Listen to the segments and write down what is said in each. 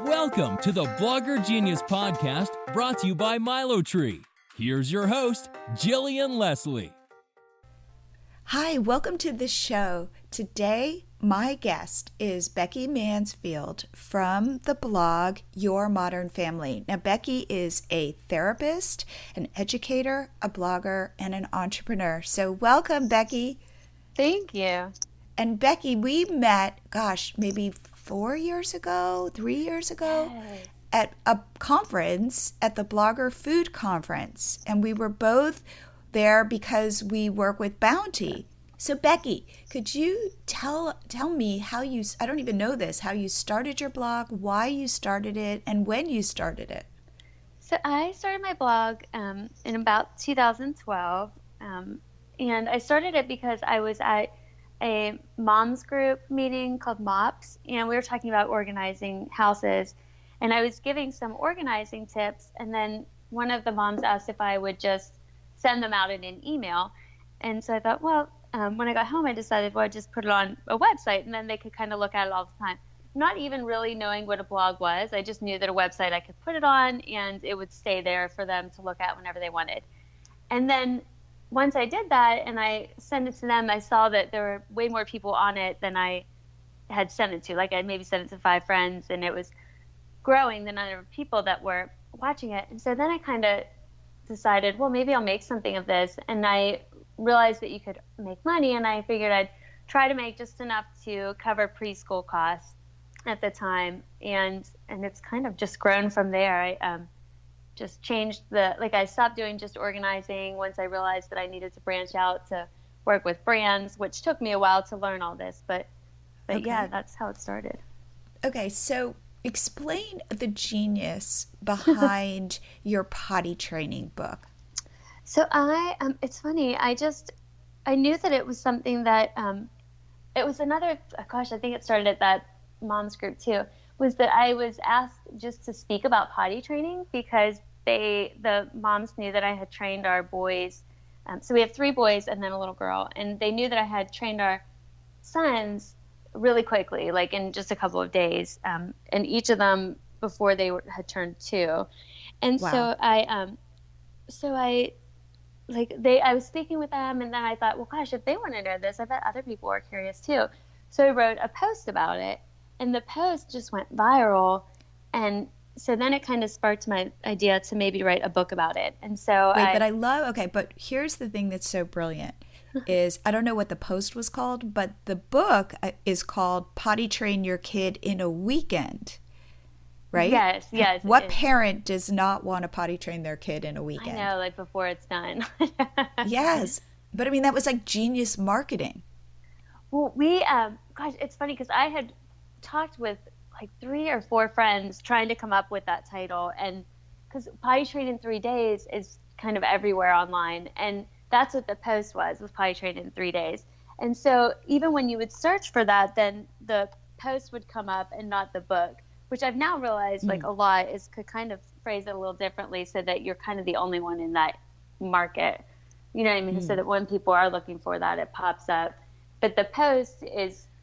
Welcome to the Blogger Genius Podcast, brought to you by Milo Tree. Here's your host, Jillian Leslie. Hi, welcome to the show. Today, my guest is Becky Mansfield from the blog Your Modern Family. Now, Becky is a therapist, an educator, a blogger, and an entrepreneur. So welcome, Becky. Thank you. And Becky, we met, maybe 3 years ago, Yes. at a conference, at the Blogger Food Conference. And we were both there because we work with Bounty. So Becky, could you tell me how you, I don't even know this, how you started your blog, why you started it, and when you started it? So I started my blog in about 2012. And I started it because I was at a mom's group meeting called MOPS, and we were talking about organizing houses. And I was giving some organizing tips, and then one of the moms asked if I would just send them out in an email. And so I thought, well, when I got home, I decided, well, I'd just put it on a website, and then they could kind of look at it all the time. Not even really knowing what a blog was. I just knew that a website I could put it on, and it would stay there for them to look at whenever they wanted. And then once I did that and I sent it to them, I saw that there were way more people on it than I had sent it to. Like I maybe sent it to 5 friends, and it was growing the number of people that were watching it. And so then I kind of decided, well, maybe I'll make something of this. And I realized that you could make money, and I figured I'd try to make just enough to cover preschool costs at the time. And it's kind of just grown from there. I just changed I stopped doing just organizing once I realized that I needed to branch out to work with brands, which took me a while to learn all this, but okay. Yeah, that's how it started. Okay, so explain the genius behind your potty training book. So it's funny, I knew that it was something that, it was another, I think it started at that mom's group too, was that I was asked just to speak about potty training because the moms knew that I had trained our boys. So we have 3 boys and then a little girl, and they knew that I had trained our sons really quickly, like in just a couple of days, and each of them before they had turned 2. And wow. So I was speaking with them, and then I thought, well, gosh, if they want to know this, I bet other people are curious too. So I wrote a post about it, and the post just went viral. And so then it kind of sparked my idea to maybe write a book about it. And so but here's the thing that's so brilliant is, I don't know what the post was called, but the book is called Potty Train Your Kid in a Weekend, right? Yes. What parent does not want to potty train their kid in a weekend? I know, like before it's done. Yes. But I mean, that was like genius marketing. Well, it's funny because I had talked with like 3 or 4 friends trying to come up with that title, and because potty train in 3 days is kind of everywhere online, and that's what the post was potty train in 3 days. And so even when you would search for that, then the post would come up and not the book, which I've now realized like a lot could kind of phrase it a little differently so that you're kind of the only one in that market, you know what I mean? So that when people are looking for that, it pops up. But the post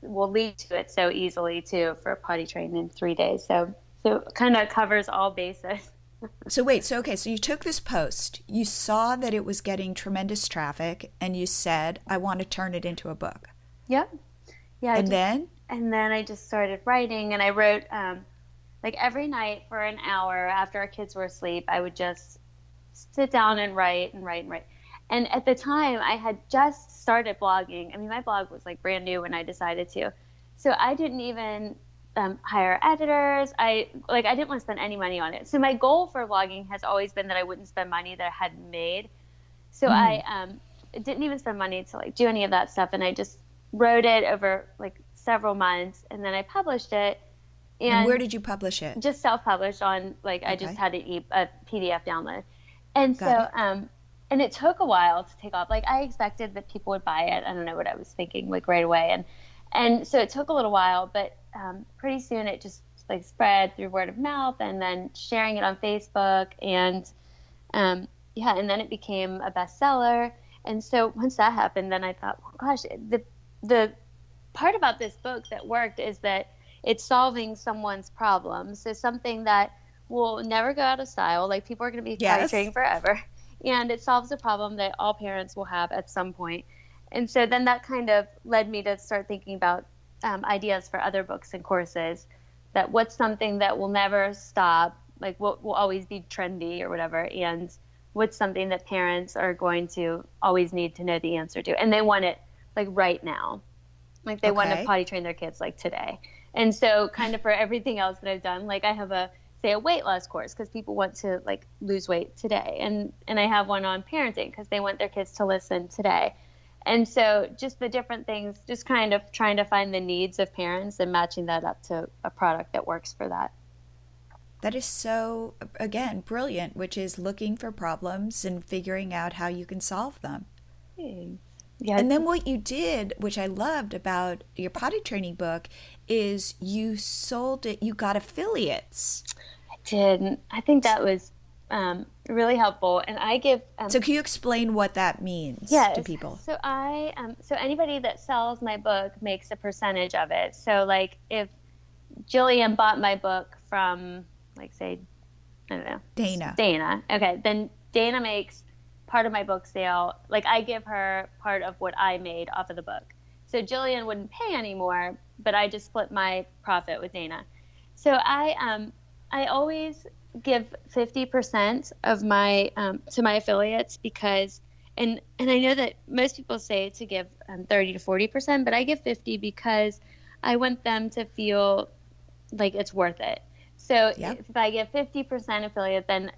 will lead to it so easily too, for potty train in 3 days. So it kind of covers all bases. So you took this post, you saw that it was getting tremendous traffic, and you said, I want to turn it into a book. Yep. Yeah. And then I just started writing, and I wrote, like every night for an hour after our kids were asleep, I would just sit down and write. And at the time, I had just started blogging. I mean, my blog was like brand new when I decided to. So I didn't even hire editors. I didn't want to spend any money on it. So my goal for blogging has always been that I wouldn't spend money that I hadn't made. So I didn't even spend money to like do any of that stuff. And I just wrote it over like several months, and then I published it. And where did you publish it? Just self-published on I just had a PDF download. And and it took a while to take off. Like I expected that people would buy it. I don't know what I was thinking like right away. And so it took a little while, but pretty soon it just like spread through word of mouth, and then sharing it on Facebook, and and then it became a bestseller. And so once that happened, then I thought, well, gosh, the part about this book that worked is that it's solving someone's problem. So something that will never go out of style, like people are going to be potty Yes. training forever, and it solves a problem that all parents will have at some point. And so then that kind of led me to start thinking about ideas for other books and courses, that what's something that will never stop, like what will always be trendy or whatever, and what's something that parents are going to always need to know the answer to, and they want it like right now, like they want to Okay. potty train their kids like today. And so kind of for everything else that I've done, like I have a weight loss course because people want to like lose weight today, and I have one on parenting because they want their kids to listen today. And so just the different things, just kind of trying to find the needs of parents and matching that up to a product that works for that. That is so, again, brilliant, which is looking for problems and figuring out how you can solve them. Yeah. And then what you did, which I loved about your potty training book, is you sold it, you got affiliates. I did. I think that was really helpful. And I give. So can you explain what that means to people? So so anybody that sells my book makes a percentage of it. So like if Jillian bought my book from, like, say, I don't know, Dana. Okay, then Dana makes part of my book sale. Like I give her part of what I made off of the book. So Jillian wouldn't pay anymore, but I just split my profit with Dana. So I always give 50% of my to my affiliates because, and I know that most people say to give 30 to 40%, but I give 50 because I want them to feel like it's worth it. So if I give 50% affiliate, then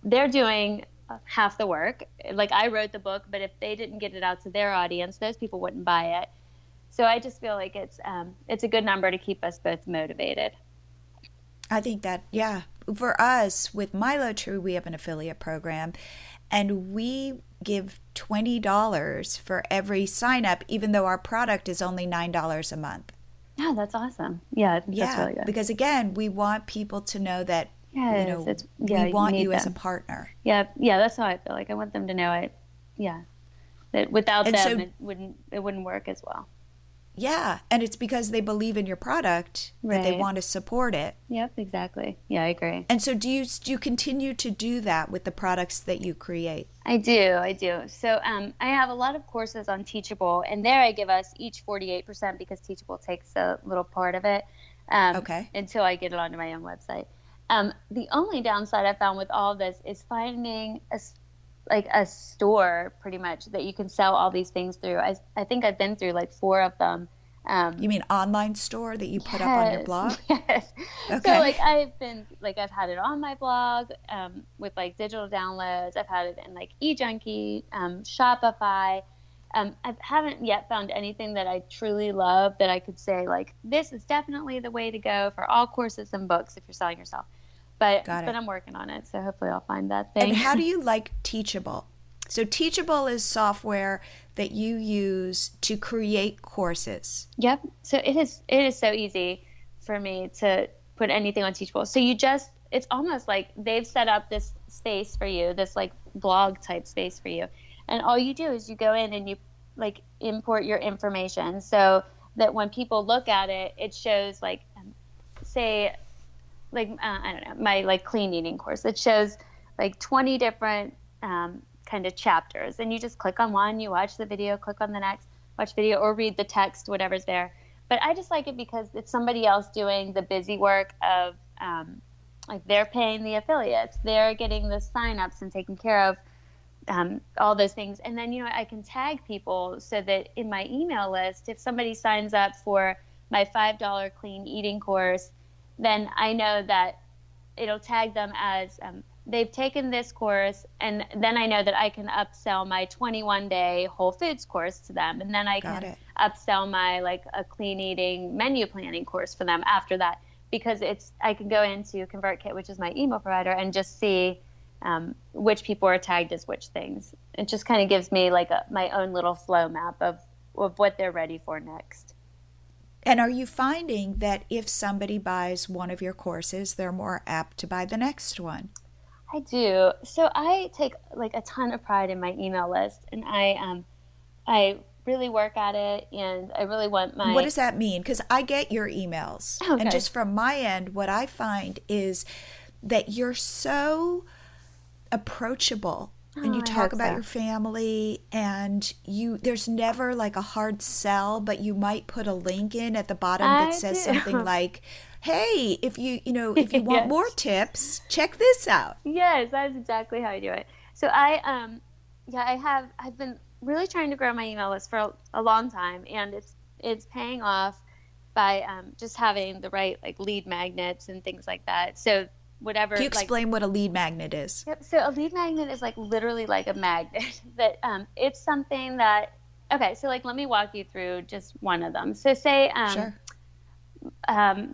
they're doing half the work. Like I wrote the book, but if they didn't get it out to their audience, those people wouldn't buy it. So I just feel like it's a good number to keep us both motivated. I think that, yeah. For us, with Milo Tree, we have an affiliate program, and we give $20 for every sign up, even though our product is only $9 a month. Yeah, that's awesome. Yeah, that's really good. Because again, we want people to know that we want you as a partner. Yeah, that's how I feel. Like I want them to know that without them it wouldn't work as well. Yeah, and it's because they believe in your product that they want to support it. Yep, exactly. Yeah, I agree. And so do you continue to do that with the products that you create? I do. So I have a lot of courses on Teachable, and there I give us each 48% because Teachable takes a little part of it until I get it onto my own website. The only downside I found with all of this is finding a store pretty much that you can sell all these things through. I think I've been through like 4 of them. You mean online store that you put up on your blog? Yes. Okay. So I've had it on my blog with like digital downloads. I've had it in like eJunkie, Shopify. I haven't yet found anything that I truly love that I could say like, this is definitely the way to go for all courses and books if you're selling yourself. But I'm working on it, so hopefully I'll find that thing. And how do you like Teachable? So Teachable is software that you use to create courses. Yep. So it is so easy for me to put anything on Teachable. So it's almost like they've set up this space for you, this like blog type space for you. And all you do is you go in and you like import your information so that when people look at it, it shows like, say, like, I don't know, my like clean eating course. It shows like 20 different kind of chapters. And you just click on one, you watch the video, click on the next, watch video, or read the text, whatever's there. But I just like it because it's somebody else doing the busy work of like they're paying the affiliates. They're getting the signups and taking care of all those things. And then, I can tag people so that in my email list, if somebody signs up for my $5 clean eating course, then I know that it'll tag them as they've taken this course, and then I know that I can upsell my 21-day Whole Foods course to them, and then I can upsell my like a clean eating menu planning course for them after that, because I can go into ConvertKit, which is my email provider, and just see which people are tagged as which things. It just kind of gives me like my own little flow map of what they're ready for next. And are you finding that if somebody buys one of your courses, they're more apt to buy the next one? I do. So I take like a ton of pride in my email list, and I really work at it, and I really want my... What does that mean? Because I get your emails. Okay. And just from my end, what I find is that you're so approachable and you I talk hope about so. your family, and there's never like a hard sell, but you might put a link in at the bottom that I says do. something like, hey, if you want Yes. more tips, check this out. Yes, that's exactly how I do it. So I've been really trying to grow my email list for a long time, and it's paying off by just having the right like lead magnets and things like that. So whatever, Can you like, explain what a lead magnet is? yep. So a lead magnet is like literally like a magnet that it's something that, okay, so like let me walk you through just one of them. So say Sure.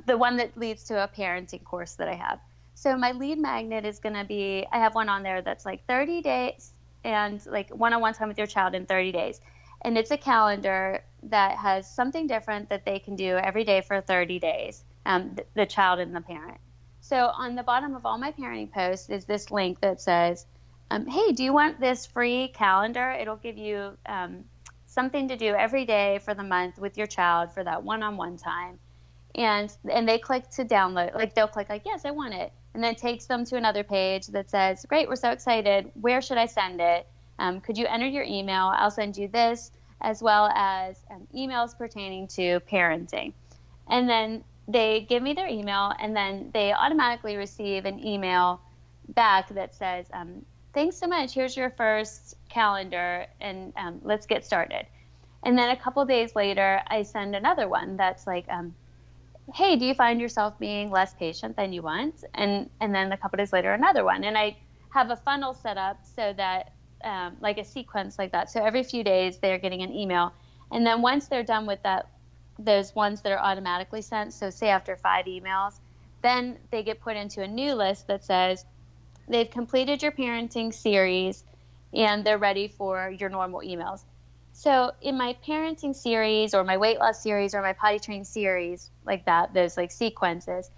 the one that leads to a parenting course that I have. So my lead magnet is going to be, I have one on there that's like 30 days and like one-on-one time with your child in 30 days. And it's a calendar that has something different that they can do every day for 30 days, the child and the parent. So on the bottom of all my parenting posts is this link that says, hey, do you want this free calendar? It'll give you something to do every day for the month with your child for that one-on-one time. And they click to download, like they'll click like, yes, I want it. And then it takes them to another page that says, great, we're so excited. Where should I send it? Could you enter your email? I'll send you this, as well as emails pertaining to parenting. And then they give me their email, and then they automatically receive an email back that says, thanks so much. Here's your first calendar, and let's get started. And then a couple days later, I send another one that's like, hey, do you find yourself being less patient than you want? And then a couple days later, another one. And I have a funnel set up so that, like a sequence like that. So every few days, they're getting an email. And then once they're done with that, those ones that are automatically sent, so say after 5 emails, then they get put into a new list that says they've completed your parenting series and they're ready for your normal emails. So in my parenting series or my weight loss series or my potty training series, like that, those like sequences,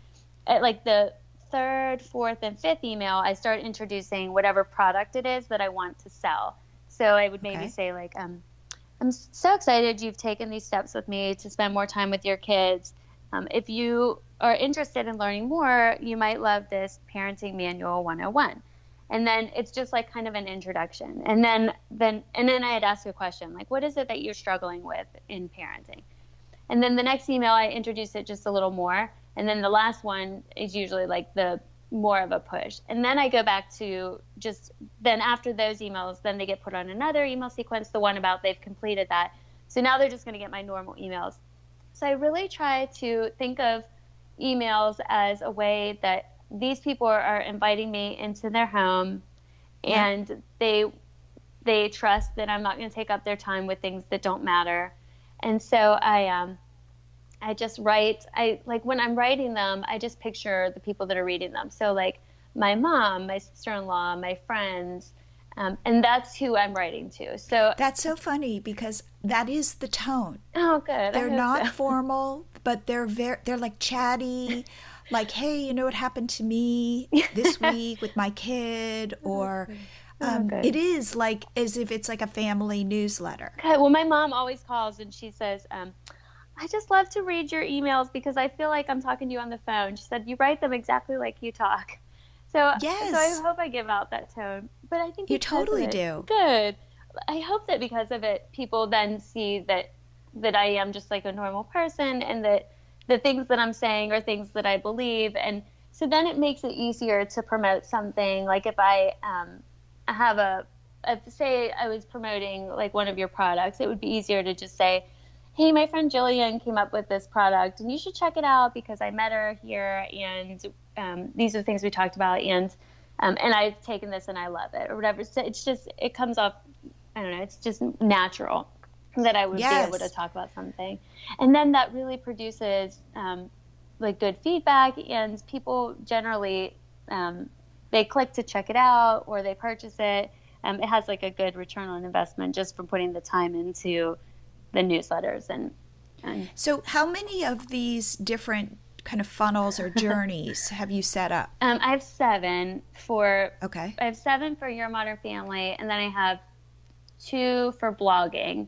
at like the 3rd, 4th, and 5th email, I start introducing whatever product it is that I want to sell. So I would maybe say like, I'm so excited you've taken these steps with me to spend more time with your kids. If you are interested in learning more, you might love this Parenting Manual 101. And then it's just like kind of an introduction. And then I'd ask a question, like, what is it that you're struggling with in parenting? And then the next email, I introduce it just a little more. And then the last one is usually like the more of a push. And then I go back to then after those emails, then they get put on another email sequence, the one about they've completed that. So now they're just going to get my normal emails. So I really try to think of emails as a way that these people are inviting me into their home, and they trust that I'm not going to take up their time with things that don't matter. And so I just write, like when I'm writing them, I just picture the people that are reading them. So like my mom, my sister-in-law, my friends, and that's who I'm writing to. So that's so funny because that is the tone. Oh, good. They're not formal, but they're like chatty, like, hey, you know what happened to me this week with my kid, or it is like as if it's like a family newsletter. Okay. Well, my mom always calls and she says, I just love to read your emails because I feel like I'm talking to you on the phone. She said, you write them exactly like you talk. So, yes. So I hope I give out that tone. But I think you totally do. Good. I hope that because of it, people then see that I am just like a normal person, and that the things that I'm saying are things that I believe. And so then it makes it easier to promote something. Like if I say I was promoting like one of your products, it would be easier to just say, hey, my friend Jillian came up with this product and you should check it out because I met her here, and these are the things we talked about, and I've taken this and I love it, or whatever. So it comes off, I don't know, it's just natural that I would be able to talk about something. And then that really produces like good feedback, and people generally, they click to check it out or they purchase it. It has like a good return on investment just from putting the time into the newsletters. And so how many of these different kind of funnels or journeys have you set up? I have 7 for I have 7 for Your Modern Family, and then I have 2 for blogging.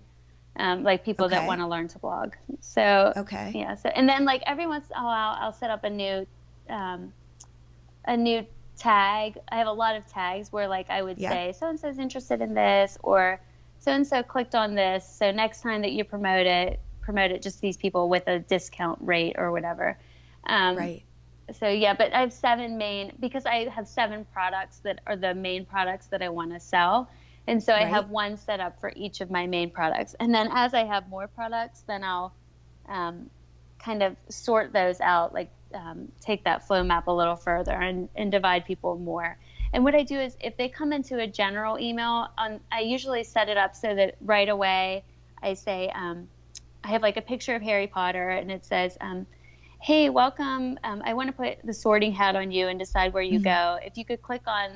like people that Okay. want to learn to blog. So, Okay. yeah. So, and then like every once in a while, I'll set up a new tag. I have a lot of tags where like I would Yeah. say so and so is interested in this, or so and so clicked on this. So next time that you promote it just to these people with a discount rate or whatever. Right. So yeah, but I have because I have 7 products that are the main products that I want to sell. And so I Right. have one set up for each of my main products. And then as I have more products, then I'll kind of sort those out, like take that flow map a little further and divide people more. And what I do is if they come into a general email, I usually set it up so that right away I say, I have like a picture of Harry Potter and it says, hey, welcome. I want to put the sorting hat on you and decide where you go. If you could click on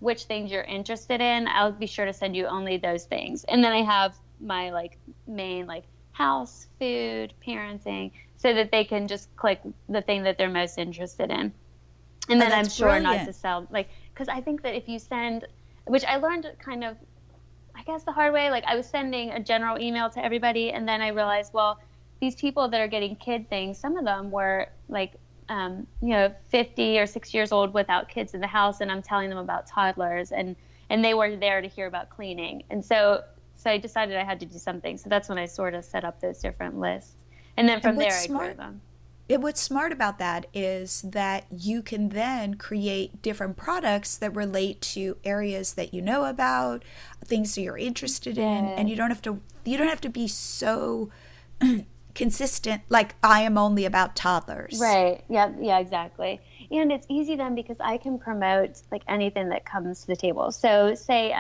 which things you're interested in, I'll be sure to send you only those things. And then I have my like main like house, food, parenting, so that they can just click the thing that they're most interested in. And then I'm sure not to sell, like, because I think that if you send, which I learned kind of, I guess the hard way, like I was sending a general email to everybody, and then I realized, well, these people that are getting kid things, some of them were like, 50 or 60 years old without kids in the house, and I'm telling them about toddlers, and they were there to hear about cleaning, and so I decided I had to do something. So that's when I sort of set up those different lists, and then from there I grew them. What's smart about that is that you can then create different products that relate to areas that you know about, things that you're interested in, and you don't have to be so consistent, like I am only about toddlers. Right. Yeah, exactly. And it's easy then because I can promote like anything that comes to the table. So say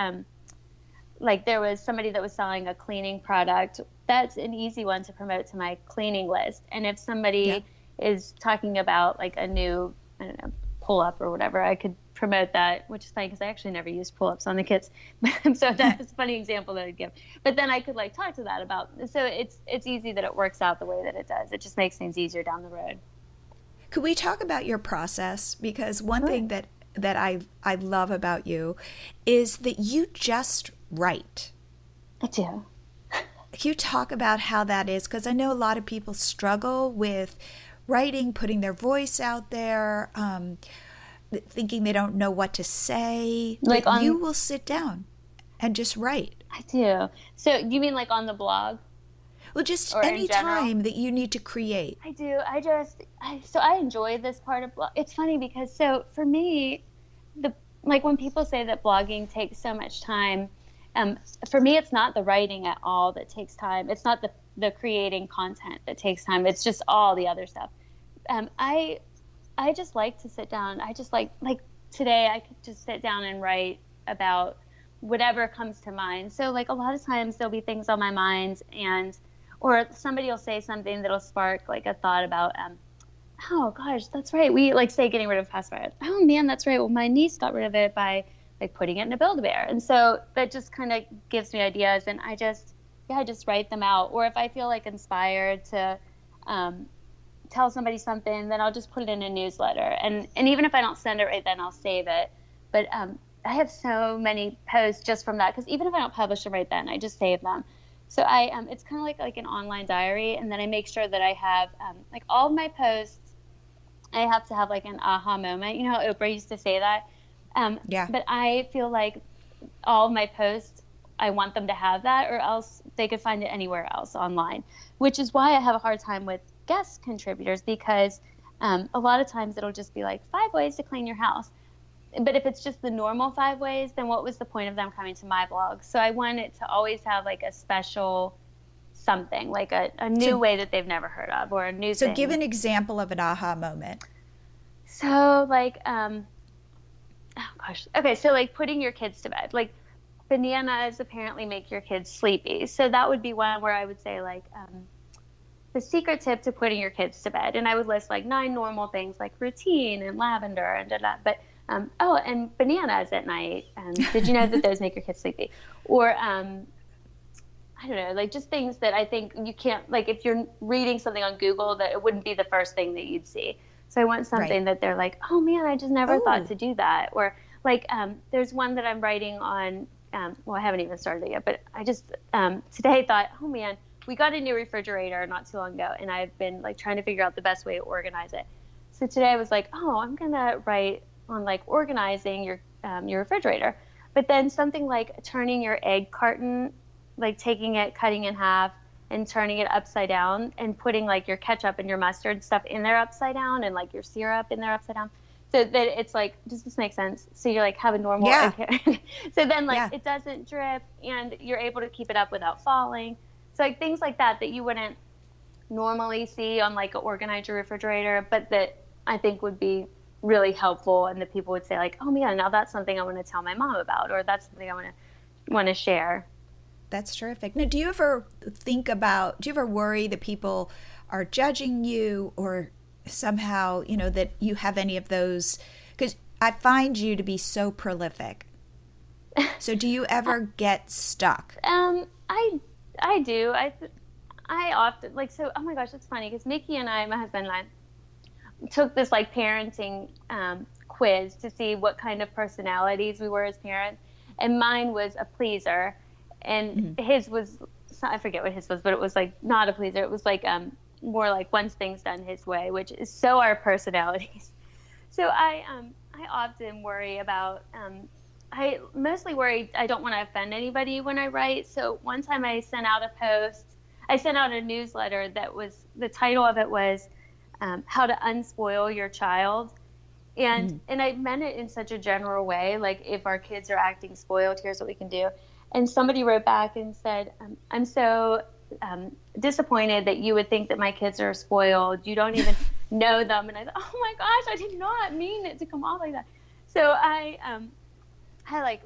like there was somebody that was selling a cleaning product, that's an easy one to promote to my cleaning list. And if somebody is talking about like a new, I don't know, pull-up or whatever, I could promote that, which is funny because I actually never used pull-ups on the kids. So that's a funny example that I'd give. But then I could like talk to that about, so it's easy that it works out the way that it does. It just makes things easier down the road. Could we talk about your process? Because one thing that I love about you is that you just write. I do. Can you talk about how that is? Because I know a lot of people struggle with writing, putting their voice out there, thinking they don't know what to say. Like but you will sit down and just write. I do. So you mean like on the blog? Well, just any time that you need to create. I do. So I enjoy this part of blog. It's funny because so for me, like when people say that blogging takes so much time, for me, it's not the writing at all that takes time. It's not the creating content that takes time. It's just all the other stuff. I just like to sit down. I just like today I could just sit down and write about whatever comes to mind. So like a lot of times there'll be things on my mind or somebody will say something that'll spark like a thought about, oh gosh, that's right. We like say getting rid of pacifiers. Oh man, that's right. Well, my niece got rid of it by like putting it in a Build-A-Bear. And so that just kind of gives me ideas, and I just write them out. Or if I feel like inspired to tell somebody something, then I'll just put it in a newsletter. And even if I don't send it right then, I'll save it. But I have so many posts just from that, because even if I don't publish them right then, I just save them. So it's kind of like an online diary, and then I make sure that I have like all of my posts, I have to have like an aha moment. You know how Oprah used to say that? But I feel like all of my posts, I want them to have that, or else they could find it anywhere else online, which is why I have a hard time with guest contributors, because a lot of times it'll just be like 5 ways to clean your house. But if it's just the normal 5 ways, then what was the point of them coming to my blog? So I want it to always have like a special something, like a new way that they've never heard of, or a new thing. So give an example of an aha moment. So like, oh gosh. Okay, so like putting your kids to bed. Like bananas apparently make your kids sleepy. So that would be one where I would say like, the secret tip to putting your kids to bed. And I would list like 9 normal things like routine and lavender and but and bananas at night. Did you know that those make your kids sleepy? Or I don't know, like just things that I think you can't, like if you're reading something on Google, that it wouldn't be the first thing that you'd see. So I want something that they're like, oh man, I just never thought to do that. Or like there's one that I'm writing on, well, I haven't even started it yet, but I just today thought, oh man, we got a new refrigerator not too long ago, and I've been like trying to figure out the best way to organize it. So today I was like, oh, I'm going to write on like organizing your refrigerator. But then something like turning your egg carton, like taking it, cutting in half and turning it upside down and putting like your ketchup and your mustard stuff in there upside down and like your syrup in there upside down. So that it's like, does this make sense? So you like have a normal egg. So then like it doesn't drip and you're able to keep it up without falling. So like things like that you wouldn't normally see on like an organizer refrigerator, but that I think would be really helpful, and that people would say like, oh man, now that's something I want to tell my mom about, or that's something I want to share. That's terrific. Now, do you ever worry that people are judging you, or somehow, that you have any of those? Because I find you to be so prolific. So do you ever get stuck? I do. I often like, so, oh my gosh, it's funny because Mickey and I, my husband and I, took this like parenting quiz to see what kind of personalities we were as parents, and mine was a pleaser, and his was, I forget what his was, but it was like not a pleaser. It was like more like once things done his way, which is so our personalities. So I often worry about I mostly worry I don't want to offend anybody when I write. So one time I sent out a newsletter that was, the title of it was how to unspoil your child. And I meant it in such a general way, like if our kids are acting spoiled, here's what we can do. And somebody wrote back and said, I'm so disappointed that you would think that my kids are spoiled. You don't even know them. And I thought, oh my gosh, I did not mean it to come off like that. So I like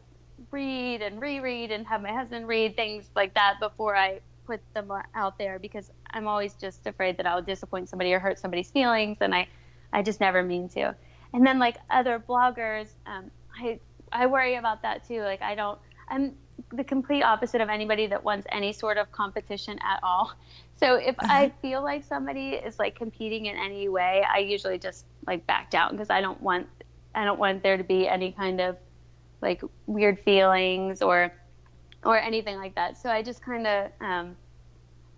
read and reread and have my husband read things like that before I put them out there, because I'm always just afraid that I'll disappoint somebody or hurt somebody's feelings, and I just never mean to. And then like other bloggers, I worry about that too. Like I'm the complete opposite of anybody that wants any sort of competition at all. So if I feel like somebody is like competing in any way, I usually just like back down, because I don't want there to be any kind of like weird feelings or anything like that. So I just kind of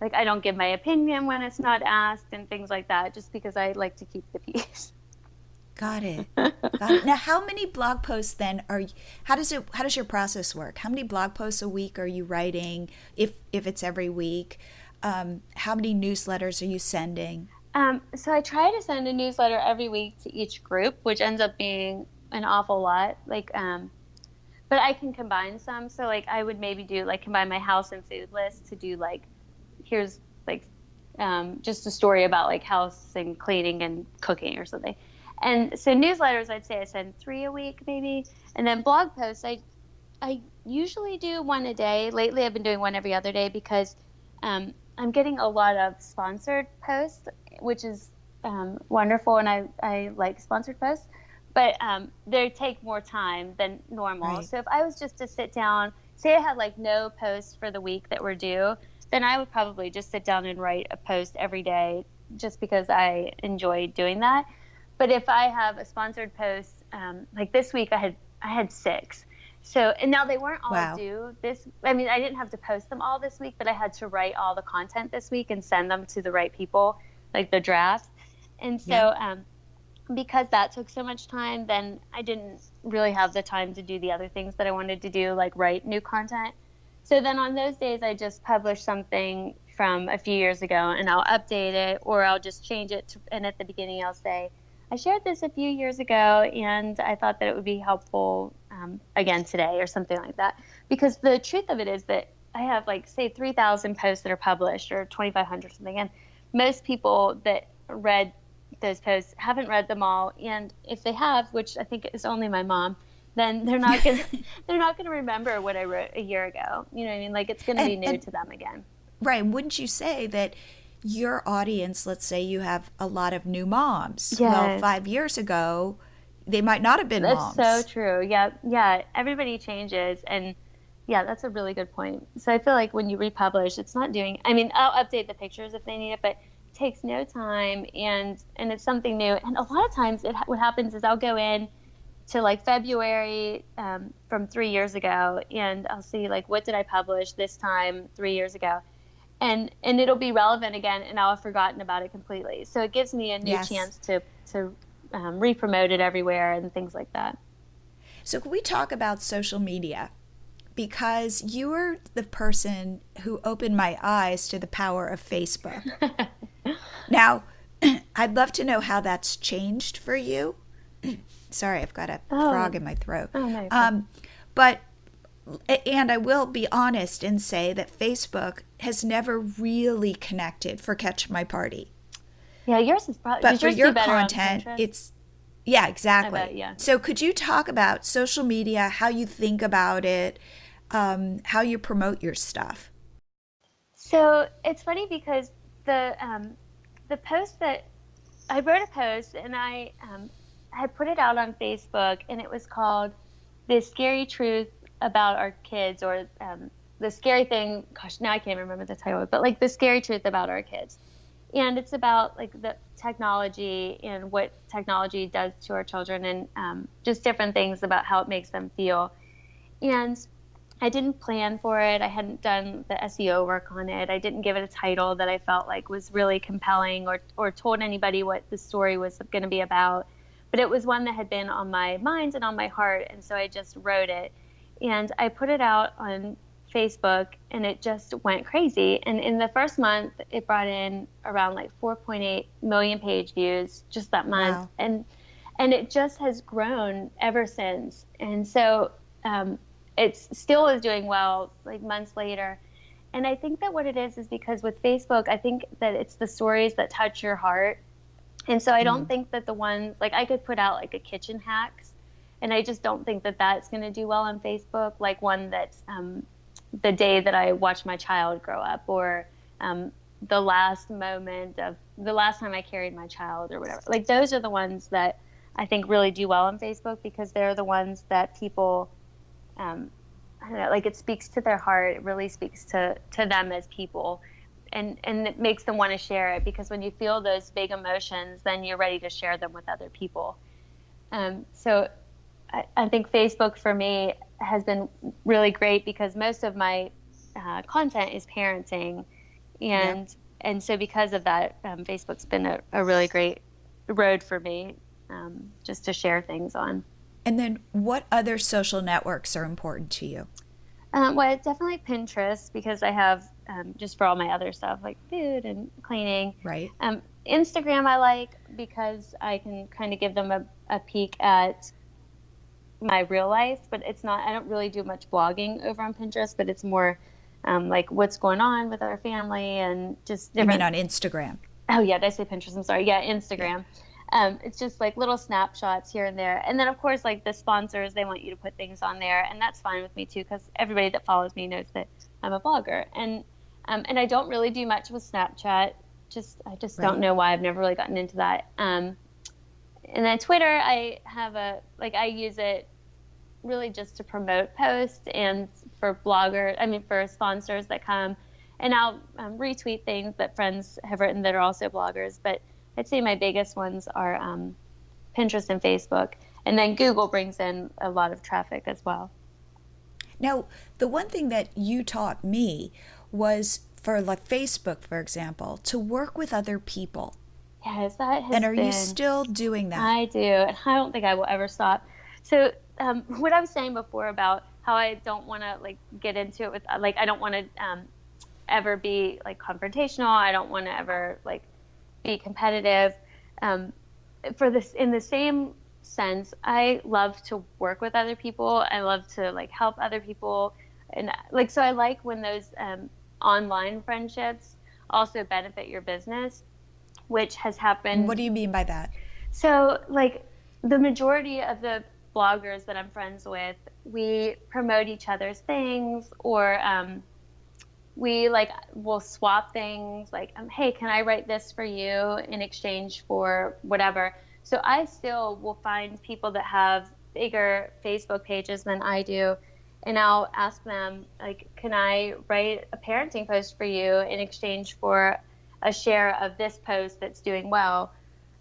like I don't give my opinion when it's not asked and things like that, just because I like to keep the peace. Got it. Now, how many blog posts then how does your process work? How many blog posts a week are you writing, if it's every week? How many newsletters are you sending? So I try to send a newsletter every week to each group, which ends up being an awful lot. Like, but I can combine some. So like I would maybe do like combine my house and food list to do like, here's like just a story about like house and cleaning and cooking or something. And so newsletters, I'd say I send 3 a week maybe. And then blog posts, I usually do 1 a day. Lately I've been doing 1 every other day, because I'm getting a lot of sponsored posts, which is wonderful. And I like sponsored posts, but they take more time than normal. Right. So if I was just to sit down, say I had like no posts for the week that were due, then I would probably just sit down and write a post every day, just because I enjoy doing that. But if I have a sponsored post, like this week I had 6. So, and now they weren't all due I didn't have to post them all this week, but I had to write all the content this week and send them to the right people, like the drafts. And so, because that took so much time, then I didn't really have the time to do the other things that I wanted to do, like write new content. So then on those days, I just publish something from a few years ago, and I'll update it, or I'll just change it and at the beginning I'll say, I shared this a few years ago, and I thought that it would be helpful again today, or something like that. Because the truth of it is that I have like, say, 3,000 posts that are published, or 2,500 something, and most people that read those posts haven't read them all. And if they have, which I think is only my mom, then they're not gonna remember what I wrote a year ago. You know what I mean? Like it's gonna be new to them again. Right. Wouldn't you say that your audience, let's say you have a lot of new moms. Yes. Well, 5 years ago, they might not have been moms. That's so true. Yeah. Everybody changes. And yeah, that's a really good point. So I feel like when you republish, it's not doing, I'll update the pictures if they need it, but it takes no time, and it's something new. And a lot of times what happens is I'll go in to like February from 3 years ago, and I'll see like, what did I publish this time 3 years ago? and it'll be relevant again, and I'll have forgotten about it completely. So it gives me a new Yes. chance to re-promote it everywhere and things like that. So can we talk about social media? Because you were the person who opened my eyes to the power of Facebook. Now, I'd love to know how that's changed for you. Sorry, I've got a frog in my throat. Oh, no. But, and I will be honest and say that Facebook has never really connected for Catch My Party. Yeah, yours is probably. But for yours your do better on content, Pinterest? it's, yeah, exactly. I bet, yeah. So could you talk about social media, how you think about it, how you promote your stuff? So it's funny because the post that I wrote a post, and I had put it out on Facebook, and it was called "The Scary Truth About Our Kids," or the scary thing. Gosh, now I can't remember the title, but like the scary truth about our kids. And it's about like the technology and what technology does to our children, and just different things about how it makes them feel. And I didn't plan for it. I hadn't done the SEO work on it. I didn't give it a title that I felt like was really compelling, or told anybody what the story was going to be about. But it was one that had been on my mind and on my heart. And so I just wrote it. And I put it out on Facebook, and it just went crazy. And in the first month, it brought in around like 4.8 million page views just that month. Wow. And it just has grown ever since. And so it still is doing well like months later. And I think that what it is because with Facebook, I think that it's the stories that touch your heart. And so I don't think that the ones, like I could put out like a kitchen hacks, and I just don't think that that's going to do well on Facebook, like one that's the day that I watched my child grow up, or the last moment of the last time I carried my child, or whatever. Like those are the ones that I think really do well on Facebook, because they're the ones that people, I don't know, like it speaks to their heart. It really speaks to them as people. And it makes them want to share it, because when you feel those big emotions, then you're ready to share them with other people. So I think Facebook for me has been really great, because most of my content is parenting. And so because of that, Facebook's been a really great road for me, just to share things on. And then what other social networks are important to you? Well, definitely Pinterest, because I have just for all my other stuff like food and cleaning. Right. Instagram I like, because I can kind of give them a peek at my real life, but it's not, I don't really do much blogging over on Pinterest, but it's more like what's going on with our family and just different. You mean on Instagram? Oh yeah, did I say Pinterest? I'm sorry. Yeah, Instagram. It's just like little snapshots here and there. And then of course, like the sponsors, they want you to put things on there, and that's fine with me too, because everybody that follows me knows that I'm a blogger. And I don't really do much with Snapchat. I just don't know why. I've never really gotten into that. And then Twitter, I use it really just to promote posts and for for sponsors that come, and I'll retweet things that friends have written that are also bloggers. But I'd say my biggest ones are Pinterest and Facebook, and then Google brings in a lot of traffic as well. Now, the one thing that you taught me was for like Facebook, for example, to work with other people. Yes, that has been. And are you still doing that? I do, and I don't think I will ever stop. So what I was saying before about how I don't want to like get into it with like I don't want to ever be like confrontational. I don't want to ever like be competitive. For this, in the same sense, I love to work with other people. I love to like help other people, and like so I like when those online friendships also benefit your business, which has happened. What do you mean by that? So like the majority of the bloggers that I'm friends with, we promote each other's things, or we like will swap things like, hey, can I write this for you in exchange for whatever? So I still will find people that have bigger Facebook pages than I do, and I'll ask them like, can I write a parenting post for you in exchange for a share of this post that's doing well?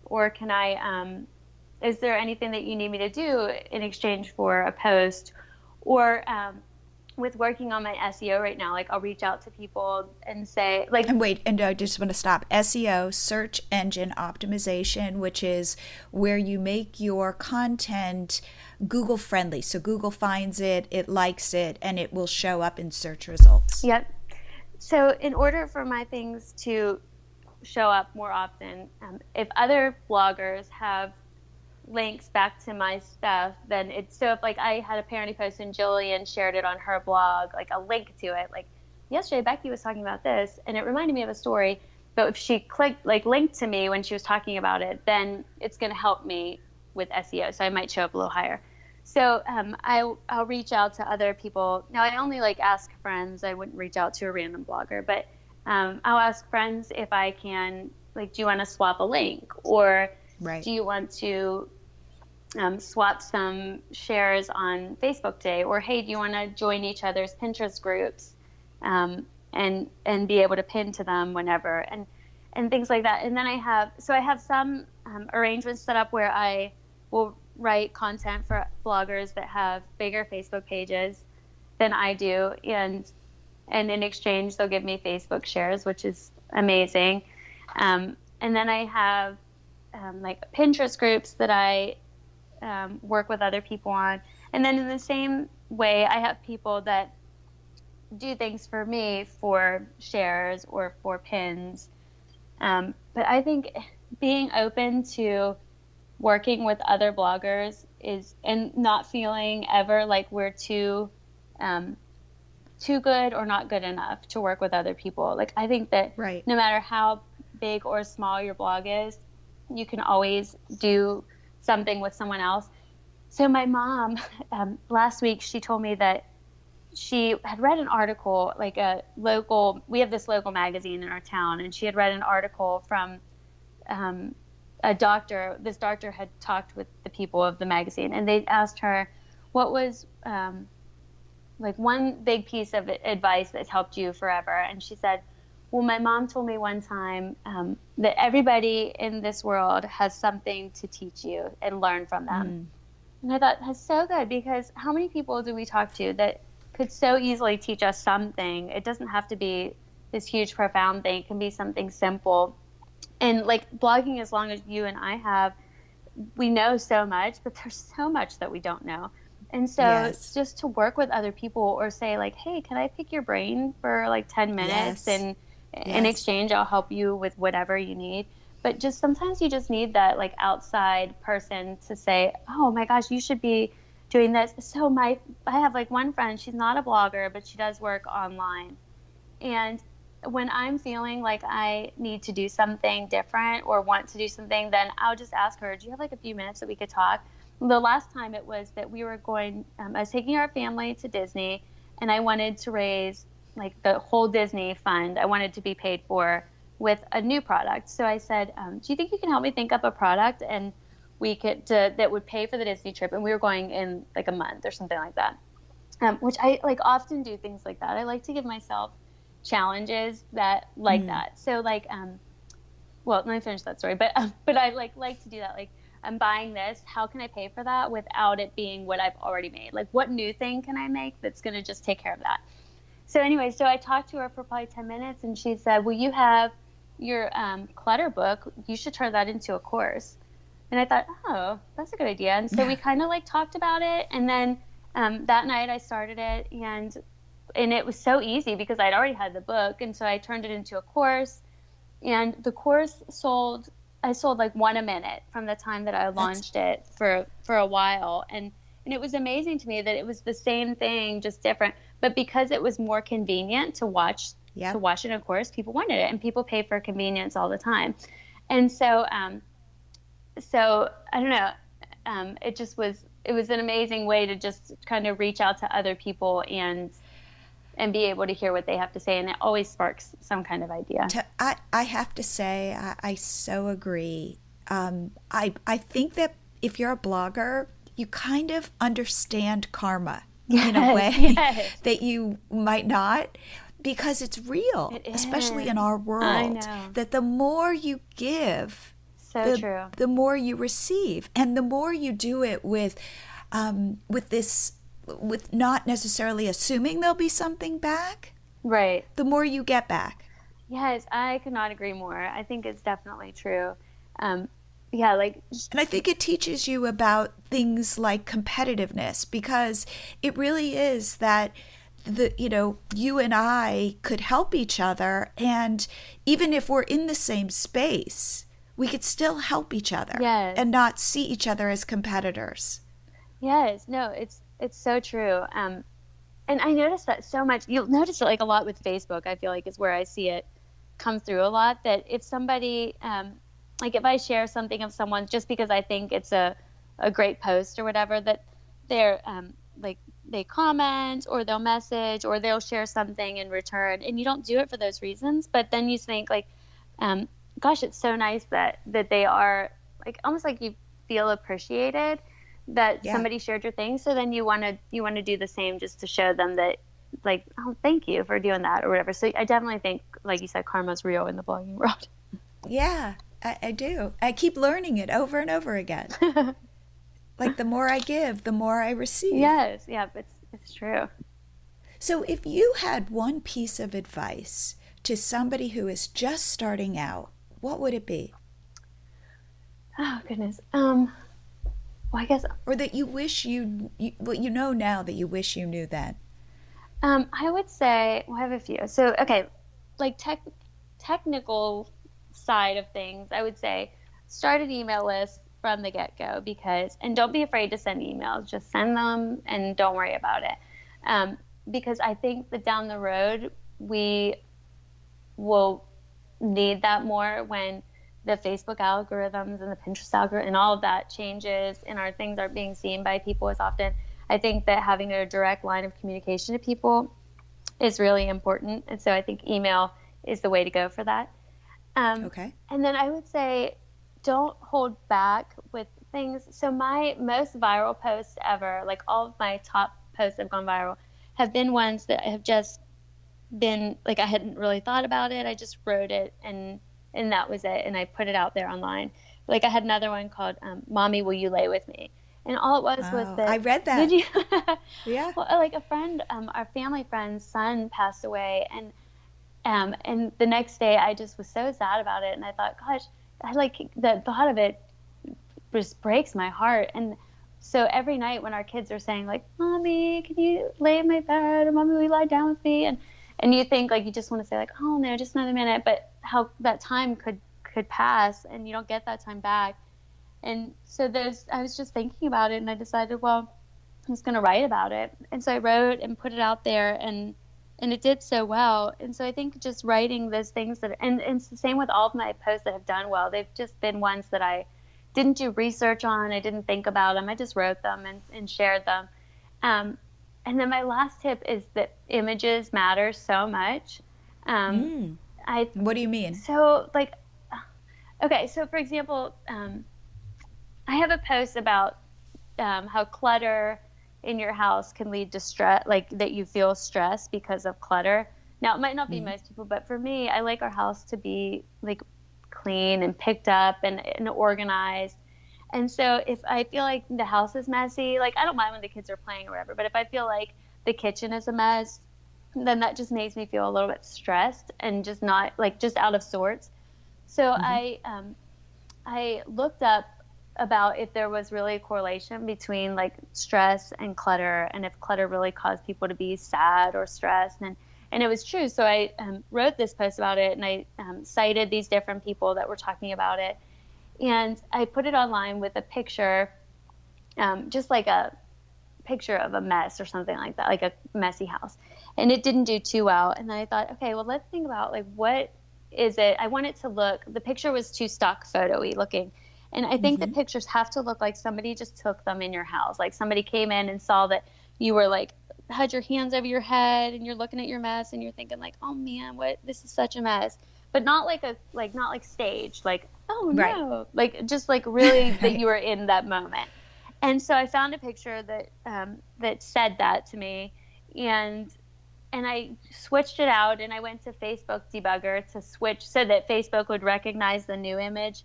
Or can I is there anything that you need me to do in exchange for a post? Or with working on my SEO right now, like I'll reach out to people and say like, And wait, and I just want to stop. SEO, search engine optimization, which is where you make your content Google friendly. So Google finds it, it likes it, and it will show up in search results. yep. So in order for my things to show up more often, if other bloggers have links back to my stuff, then it's, so if like I had a parenting post and Jillian shared it on her blog, like a link to it, like yesterday Becky was talking about this and it reminded me of a story, but if she clicked like linked to me when she was talking about it, then it's going to help me with SEO, so I might show up a little higher. So I'll reach out to other people. Now I only like ask friends. I wouldn't reach out to a random blogger, but I'll ask friends if I can, like, do you want to swap a link, or do you want to swap some shares on Facebook Day, or hey, do you want to join each other's Pinterest groups and be able to pin to them whenever, and things like that. And then I have some arrangements set up where I will write content for bloggers that have bigger Facebook pages than I do, and in exchange they'll give me Facebook shares, which is amazing. And then I have like Pinterest groups that I work with other people on. And then in the same way, I have people that do things for me for shares or for pins. But I think being open to working with other bloggers and not feeling ever like we're too good or not good enough to work with other people. Like, I think that no matter how big or small your blog is, you can always do something with someone else. So my mom, last week, she told me that she had read an article, like we have this local magazine in our town, and she had read an article from a doctor. This doctor had talked with the people of the magazine, and they asked her, what was like one big piece of advice that's helped you forever? And she said, well, my mom told me one time that everybody in this world has something to teach you and learn from them. And I thought, that's so good, because how many people do we talk to that could so easily teach us something? It doesn't have to be this huge, profound thing. It can be something simple. And like blogging, as long as you and I have, we know so much, but there's so much that we don't know. And so just to work with other people, or say like, hey, can I pick your brain for like 10 minutes? And in exchange, I'll help you with whatever you need. But just sometimes you just need that like outside person to say, oh my gosh, you should be doing this. So I have like one friend, she's not a blogger, but she does work online. And when I'm feeling like I need to do something different or want to do something, then I'll just ask her, do you have like a few minutes that we could talk? The last time it was that we were going, I was taking our family to Disney, and I wanted to raise like the whole Disney fund. I wanted to be paid for with a new product. So I said, do you think you can help me think up a product and we could that would pay for the Disney trip? And we were going in like a month or something like that, which I like often do things like that. I like to give myself challenges that that. So like, well, let me finish that story. But I like to do that. Like, I'm buying this. How can I pay for that without it being what I've already made? Like, what new thing can I make that's going to just take care of that? So anyway, so I talked to her for probably 10 minutes, and she said, well, you have your clutter book. You should turn that into a course. And I thought, oh, that's a good idea. And so we kind of like talked about it. And then that night I started it, and it was so easy because I'd already had the book. And so I turned it into a course, and the course I sold like one a minute from the time that I launched it for a while. And it was amazing to me that it was the same thing, just different. But because it was more convenient to watch it, of course, people wanted it, and people pay for convenience all the time. And so, so I don't know, it was an amazing way to just kind of reach out to other people and be able to hear what they have to say. And it always sparks some kind of idea. I have to say, I so agree. I think that if you're a blogger, you kind of understand karma in a way that you might not, because it's real, especially in our world. I know. That the more you give, the more you receive. And the more you do it with this with not necessarily assuming there'll be something back, Right. the more you get back. Yes, I could not agree more. I think it's definitely true. Yeah, like, And I think it teaches you about things like competitiveness, because it really is that you and I could help each other, and even if we're in the same space, we could still help each other yes, and not see each other as competitors. yes, no, it's so true. And I noticed that so much. You'll notice it like a lot with Facebook. I feel like is where I see it come through a lot. That if somebody, like if I share something of someone just because I think it's a great post or whatever, that they're like they comment or they'll message or they'll share something in return, and you don't do it for those reasons. But then you think like, gosh, it's so nice that they are like almost like you feel appreciated that Yeah. somebody shared your thing. So then you want to do the same just to show them that like, oh, thank you for doing that or whatever. So I definitely think, like you said, karma's real in the blogging world. Yeah, I do. I keep learning it over and over again. Like the more I give, the more I receive. Yes. Yeah. It's true. So if you had one piece of advice to somebody who is just starting out, what would it be? Oh, goodness. Well, I guess, Or that you wish what you know now that you wish you knew then? I would say, well, I have a few. So, okay, like technical side of things, I would say start an email list from the get-go and don't be afraid to send emails. Just send them and don't worry about it. Because I think that down the road, we will need that more when the Facebook algorithms and the Pinterest algorithm and all of that changes and our things aren't being seen by people as often. I think that having a direct line of communication to people is really important. And so I think email is the way to go for that. Okay. And then I would say don't hold back with things. So my most viral posts ever, like all of my top posts that have gone viral, have been ones that have just been like I hadn't really thought about it. I just wrote it and that was it. And I put it out there online. Like I had another one called Mommy, Will You Lay With Me? And all it was that I read that. Did you? Yeah. Well, like a friend, our family friend's son passed away, and the next day I just was so sad about it, and I thought, gosh, I like the thought of it just breaks my heart. And so every night when our kids are saying like, Mommy, can you lay in my bed, or Mommy, will you lie down with me? And you think like you just want to say like, oh no, just another minute, but how that time could pass and you don't get that time back. And so I was just thinking about it, and I decided, well, I'm just going to write about it. And so I wrote and put it out there, and it did so well. And so I think just writing those things and it's the same with all of my posts that have done well. They've just been ones that I didn't do research on. I didn't think about them. I just wrote them and shared them. And then my last tip is that images matter so much. What do you mean? So like, okay, so for example, I have a post about how clutter in your house can lead to stress, like that you feel stress because of clutter. Now, it might not be most people, but for me, I like our house to be like clean and picked up and organized. And so if I feel like the house is messy, like I don't mind when the kids are playing or whatever, but if I feel like the kitchen is a mess, then that just makes me feel a little bit stressed and just not like just out of sorts. So I looked up about if there was really a correlation between like stress and clutter, and if clutter really caused people to be sad or stressed, and it was true. So I wrote this post about it, and I cited these different people that were talking about it, and I put it online with a picture, just like a picture of a mess or something like that, like a messy house, and it didn't do too well. And then I thought, okay, well, let's think about like what is it? I want it to look. The picture was too stock photo-y looking. And I think the pictures have to look like somebody just took them in your house. Like somebody came in and saw that you were like, had your hands over your head and you're looking at your mess and you're thinking like, oh man, this is such a mess. But not like staged, like, oh no, like just like really that you were in that moment. And so I found a picture that said that to me, and I switched it out, and I went to Facebook debugger to switch so that Facebook would recognize the new image.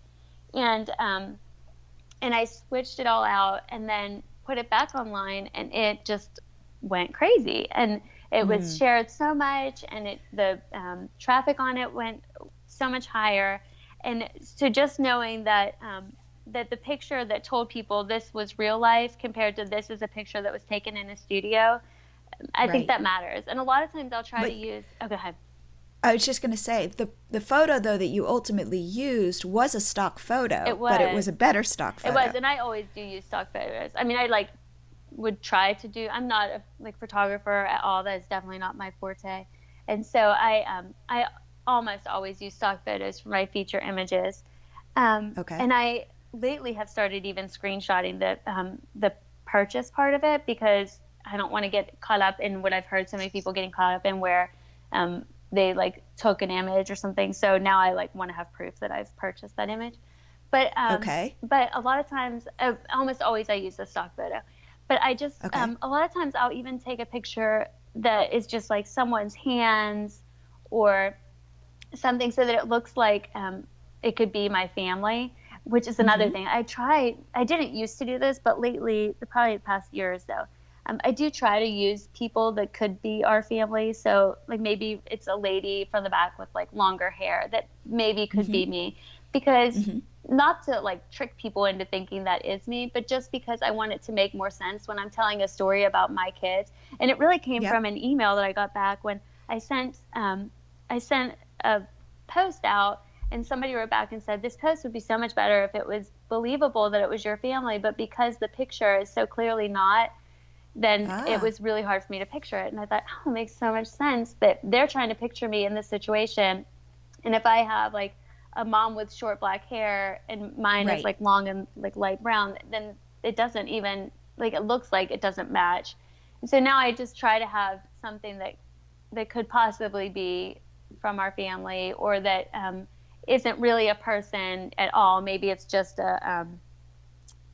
And I switched it all out and then put it back online, and it just went crazy, and it was shared so much, and the traffic on it went so much higher. And so just knowing that that the picture that told people this was real life compared to this is a picture that was taken in a studio, I think that matters. And a lot of times I'll try to use, go ahead. I was just going to say, the photo, though, that you ultimately used was a stock photo. It was. But it was a better stock photo. It was, and I always do use stock photos. I mean, I would try to do, I'm not a photographer at all. That is definitely not my forte. And so I almost always use stock photos for my feature images. Okay. And I lately have started even screenshotting the purchase part of it, because I don't want to get caught up in what I've heard so many people getting caught up in, where they took an image or something. So now I want to have proof that I've purchased that image. But but a lot of times, almost always, I use a stock photo. But I just a lot of times I'll even take a picture that is just someone's hands or something, so that it looks like it could be my family, which is another thing. I didn't used to do this, but lately, probably the past year or so, I do try to use people that could be our family. So maybe it's a lady from the back with longer hair that maybe could be me, because not to trick people into thinking that is me, but just because I want it to make more sense when I'm telling a story about my kids. And it really came from an email that I got back when I sent a post out, and somebody wrote back and said, this post would be so much better if it was believable that it was your family, but because the picture is so clearly not, then it was really hard for me to picture it. And I thought, it makes so much sense that they're trying to picture me in this situation. And if I have a mom with short black hair and mine is long and light brown, then it doesn't even, it looks like it doesn't match. And so now I just try to have something that could possibly be from our family, or that isn't really a person at all. Maybe it's just I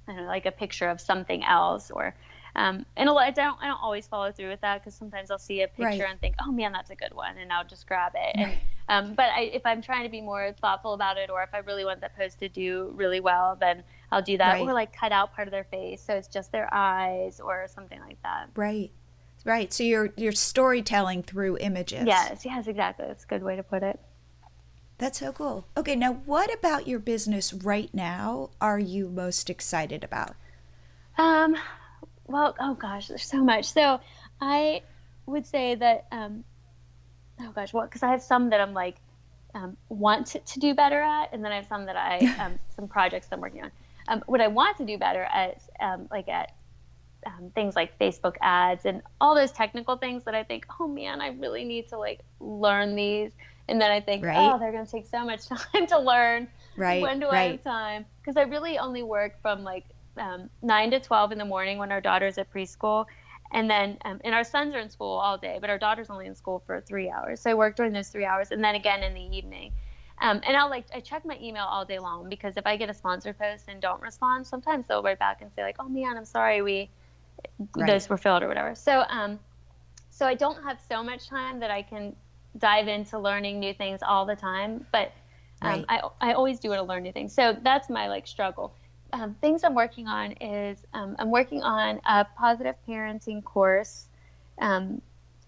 don't know, a picture of something else, or and I don't always follow through with that, because sometimes I'll see a picture and think, oh man, that's a good one, and I'll just grab it. And but if I'm trying to be more thoughtful about it, or if I really want that post to do really well, then I'll do that, or cut out part of their face so it's just their eyes or something like that. Right. So you're storytelling through images. Yes, exactly. That's a good way to put it. That's so cool. Okay, now what about your business right now are you most excited about? Well, oh gosh, there's so much. So I would say that, because I have some that I'm want to do better at, and then I have some that some projects I'm working on. What I want to do better at, things like Facebook ads and all those technical things that I think, oh man, I really need to learn these. And then I think, oh, they're going to take so much time to learn. When do I have time? Because I really only work from 9 to 12 in the morning when our daughter's at preschool. And then, and our sons are in school all day, but our daughter's only in school for 3 hours. So I work during those 3 hours, and then again in the evening. And I check my email all day long, because if I get a sponsored post and don't respond, sometimes they'll write back and say oh man, I'm sorry, those were filled or whatever. So, so I don't have so much time that I can dive into learning new things all the time, but I always do want to learn new things. So that's my struggle. Things I'm working on is I'm working on a positive parenting course,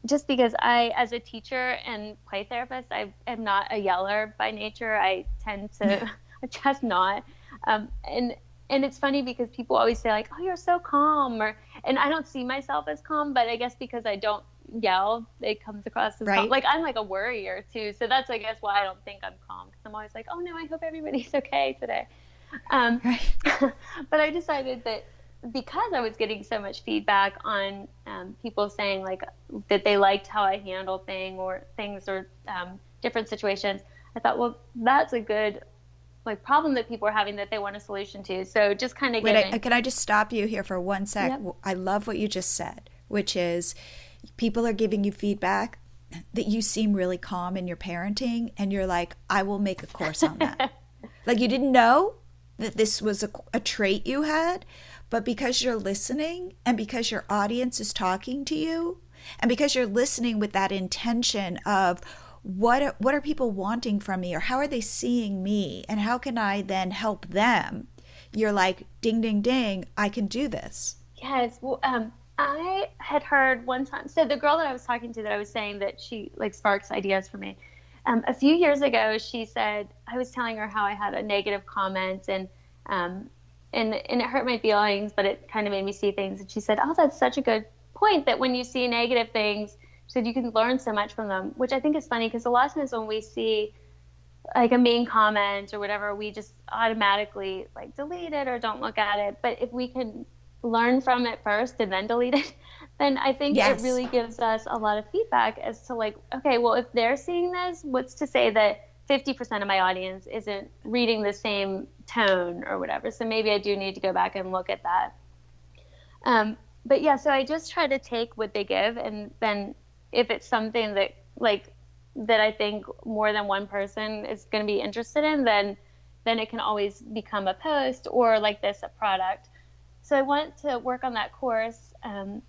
just because I, as a teacher and play therapist, I am not a yeller by nature. I tend to just not. And it's funny because people always say oh, you're so calm, and I don't see myself as calm, but I guess because I don't yell, it comes across as calm. I'm a worrier too. So that's, I guess, why I don't think I'm calm, because I'm always oh no, I hope everybody's okay today. But I decided that because I was getting so much feedback on people saying that they liked how I handle things or different situations, I thought, well, that's a good problem that people are having that they want a solution to. So just kind of can I just stop you here for 1 sec? Yep. I love what you just said, which is people are giving you feedback that you seem really calm in your parenting, and you're I will make a course on that. You didn't know that this was a trait you had, but because you're listening, and because your audience is talking to you, and because you're listening with that intention of what are people wanting from me, or how are they seeing me, and how can I then help them, you're ding, ding, ding, I can do this. Yes. Well, I had heard one time, so the girl that I was talking to that I was saying that she like sparks ideas for me. A few years ago, she said, I was telling her how I had a negative comment um, and it hurt my feelings, but it kind of made me see things. And she said, oh, that's such a good point that when you see negative things, she said, you can learn so much from them, which I think is funny because a lot of times when we see like a mean comment or whatever, we just automatically like delete it or don't look at it. But if we can learn from it first and then delete it, then I think it Yes. really gives us a lot of feedback as to like, okay, well, if they're seeing this, what's to say that 50% of my audience isn't reading the same tone or whatever. So maybe I do need to go back and look at that. But yeah, so I just try to take what they give, and then if it's something that like that I think more than one person is going to be interested in, then it can always become a post or like this a product. So I want to work on that course, and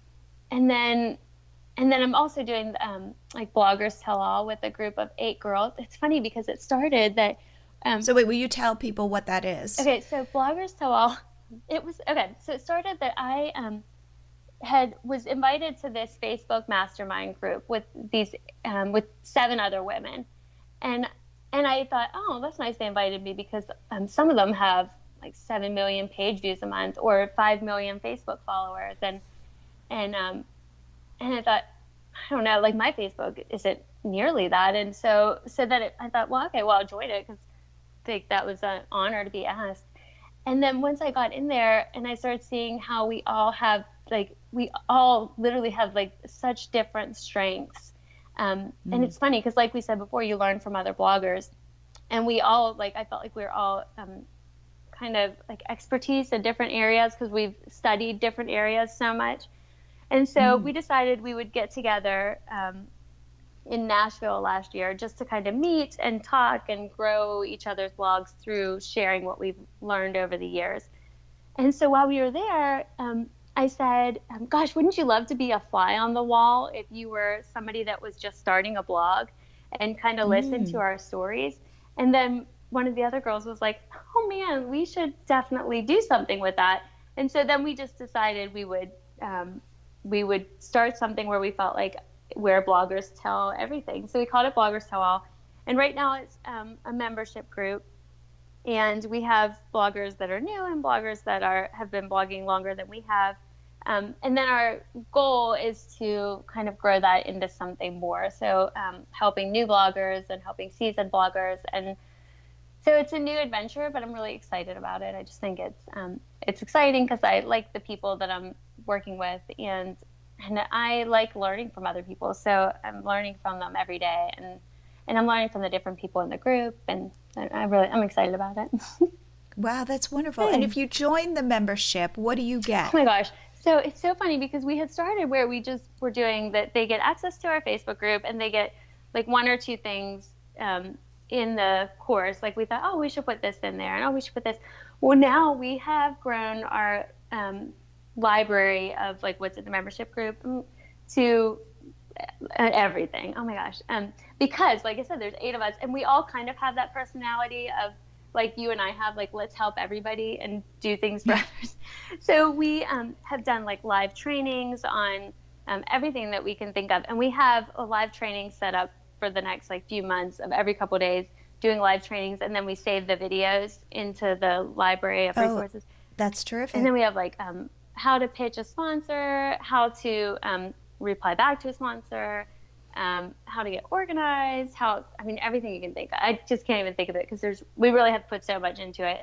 then I'm also doing like bloggers tell all with a group of 8 girls. It's funny because it started that. So wait, will you tell people what that is? Okay, so bloggers tell all. It was okay. So it started that I was invited to this Facebook mastermind group with these with 7 other women, and I thought, oh, that's nice they invited me because some of them have like 7 million page views a month or 5 million Facebook followers, and I thought, I don't know, like my Facebook isn't nearly that, and so then I thought, well, okay, well, I'll join it because I think that was an honor to be asked. And then once I got in there and I started seeing how we all literally have like such different strengths. And it's funny because like we said before, you learn from other bloggers, and we all like, I felt like we were all kind of like expertise in different areas because we've studied different areas so much. And so we decided we would get together in Nashville last year just to kind of meet and talk and grow each other's blogs through sharing what we've learned over the years. And so while we were there, I said, gosh, wouldn't you love to be a fly on the wall if you were somebody that was just starting a blog and kind of listen to our stories? And then one of the other girls was like, oh man, we should definitely do something with that. And so then we just decided we would start something where we felt like where bloggers tell everything. So we called it Bloggers Tell All. And right now it's a membership group. And we have bloggers that are new and bloggers that have been blogging longer than we have. And then our goal is to kind of grow that into something more. So helping new bloggers and helping seasoned bloggers. And so it's a new adventure, but I'm really excited about it. I just think it's exciting because I like the people that I'm working with, and I like learning from other people. So I'm learning from them every day, and I'm learning from the different people in the group, and I'm excited about it. Wow, that's wonderful. And if you join the membership, what do you get? Oh my gosh. So it's so funny because we had started where we just were doing that. They get access to our Facebook group and they get like 1 or 2 things in the course. Like we thought, oh, we should put this in there, and oh, we should put this. Well, now we have grown our library of like what's in the membership group to everything. Oh my gosh. Because like I said, there's 8 of us, and we all kind of have that personality of like you and I have, like, let's help everybody and do things for others. So we have done like live trainings on everything that we can think of. And we have a live training set up for the next like few months of every couple of days doing live trainings. And then we save the videos into the library of resources. That's terrific. And then we have like how to pitch a sponsor, how to reply back to a sponsor, how to get organized, everything you can think of. I just can't even think of it because we really have put so much into it.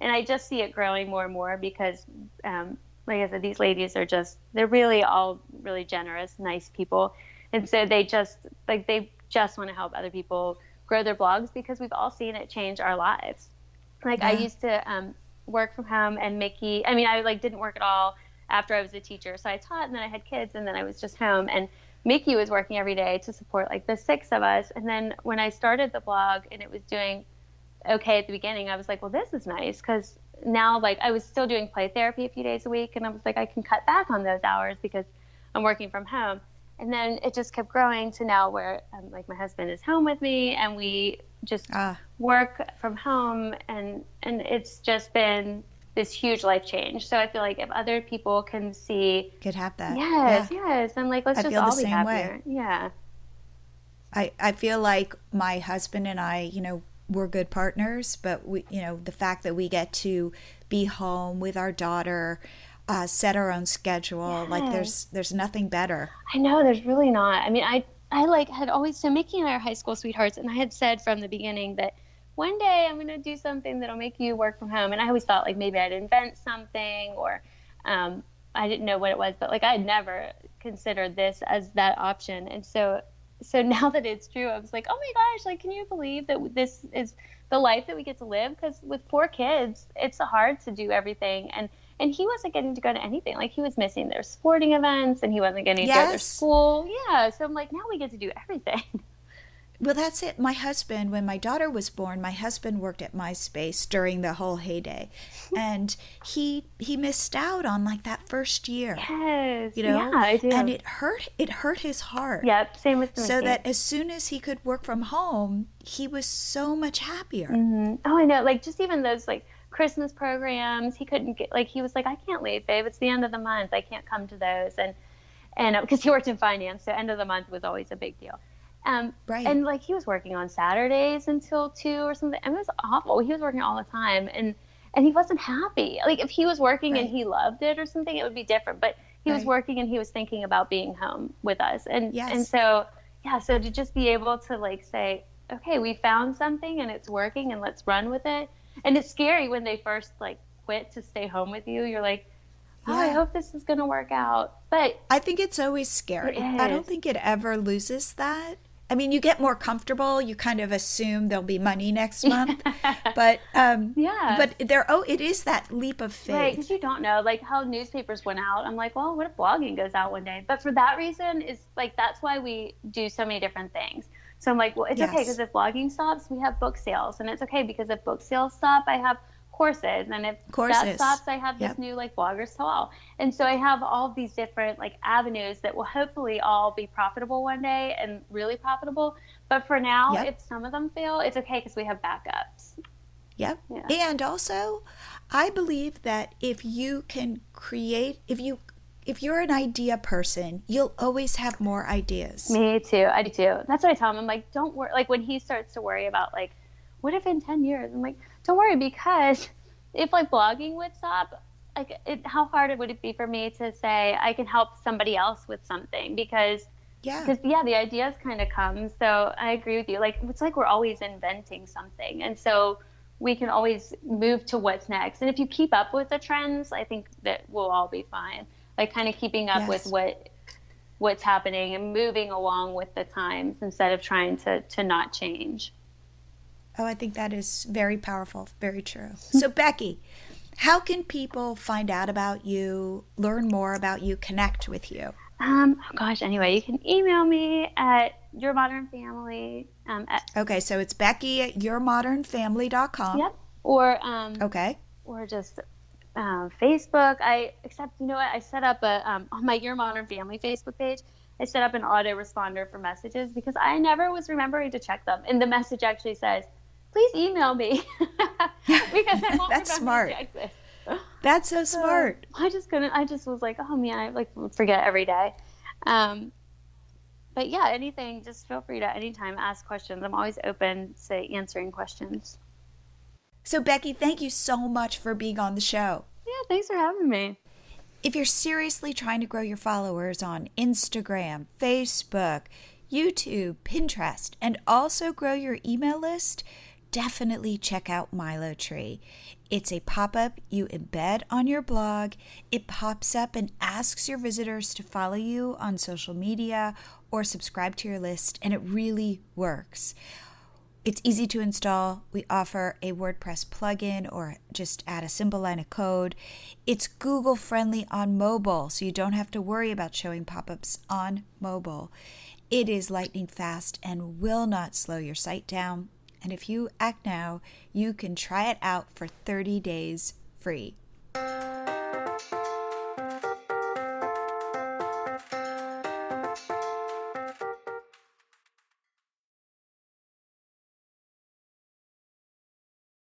And I just see it growing more and more because, like I said, these ladies they're really all really generous, nice people. And so they just want to help other people grow their blogs because we've all seen it change our lives. Like I used to work from home, and Mickey, I like didn't work at all after I was a teacher. So I taught, and then I had kids, and then I was just home, and Mickey was working every day to support like the 6 of us. And then when I started the blog and it was doing okay at the beginning, I was like, well, this is nice because now like I was still doing play therapy a few days a week, and I was like, I can cut back on those hours because I'm working from home. And then it just kept growing to now where like my husband is home with me, and we just work from home, and it's just been this huge life change. So I feel like if other people can see, Could have that. yes, and like, let's I just feel the all be same happier. way. Yeah. I feel like my husband and I, we're good partners, but we, the fact that we get to be home with our daughter, set our own schedule, like Yes. there's nothing better. I know there's really not. I mean, I like had always, so Mickey and I are high school sweethearts, and I had said from the beginning that one day I'm going to do something that'll make you work from home. And I always thought like maybe I'd invent something, or I didn't know what it was, but like I had never considered this as that option. And so now that it's true, I was like, oh my gosh, like, can you believe that this is the life that we get to live? Because with 4 kids, it's hard to do everything. And he wasn't getting to go to anything. Like, he was missing their sporting events, and he wasn't getting to go to their school. Yeah. So I'm like, now we get to do everything. Well, that's it. My husband, when my daughter was born, my husband worked at MySpace during the whole heyday, and he missed out on like that first year. Yes. Yeah, I do. And it hurt his heart. Yep. Same with me. So that as soon as he could work from home, he was so much happier. Mm-hmm. Oh, I know. Like, just even those like Christmas programs, he couldn't get, like, he was like, I can't leave, babe. It's the end of the month. I can't come to those. And because he worked in finance, so end of the month was always a big deal. Right. And like, he was working on Saturdays until 2 or something. And it was awful. He was working all the time, and he wasn't happy. Like, if he was working and he loved it or something, it would be different. But he was working and he was thinking about being home with us. And so, yeah, so to just be able to like say, okay, we found something and it's working, and let's run with it. And it's scary when they first like quit to stay home with you. You're like, oh, I hope this is going to work out. But I think it's always scary. I don't think it ever loses that. I mean, you get more comfortable. You kind of assume there'll be money next month, but but it is that leap of faith, right? Because you don't know, like, how newspapers went out. I'm like, well, what if blogging goes out one day? But for that reason, is like, that's why we do so many different things. So I'm like, well, it's okay, because if blogging stops, we have book sales, and it's okay because if book sales stop, I have courses, and if that stops, I have this new like Bloggers Tell All. And so I have all of these different like avenues that will hopefully all be profitable one day, and really profitable. But for now, if some of them fail, it's okay because we have backups. Yep. Yeah. And also, I believe that if you can create, if you're an idea person, you'll always have more ideas. Me too. I do too. That's what I tell him. I'm like, don't worry. Like, when he starts to worry about like, what if in 10 years? I'm like, don't worry, because if like blogging would stop, like, how hard would it be for me to say I can help somebody else with something? Because the ideas kind of come. So I agree with you. Like, it's like we're always inventing something, and so we can always move to what's next. And if you keep up with the trends, I think that we'll all be fine. Like, kind of keeping up with what's happening and moving along with the times instead of trying to not change. Oh, I think that is very powerful. Very true. So, Becky, how can people find out about you, learn more about you, connect with you? Anyway, you can email me at yourmodernfamily. Okay, so it's Becky at yourmodernfamily.com. Yep. Or or just Facebook. You know what? I set up on my Your Modern Family Facebook page. I set up an autoresponder for messages because I never was remembering to check them. And the message actually says, please email me because I won't That's smart. To check this. That's so smart. I just was like, oh man, I like forget every day. But yeah, anything, just feel free to anytime ask questions. I'm always open to answering questions. So Becky, thank you so much for being on the show. Yeah, thanks for having me. If you're seriously trying to grow your followers on Instagram, Facebook, YouTube, Pinterest, and also grow your email list, definitely check out Milo Tree. It's a pop-up you embed on your blog. It pops up and asks your visitors to follow you on social media or subscribe to your list, and it really works. It's easy to install. We offer a WordPress plugin or just add a simple line of code. It's Google friendly on mobile, so you don't have to worry about showing pop-ups on mobile. It is lightning fast and will not slow your site down. And if you act now, you can try it out for 30 days free.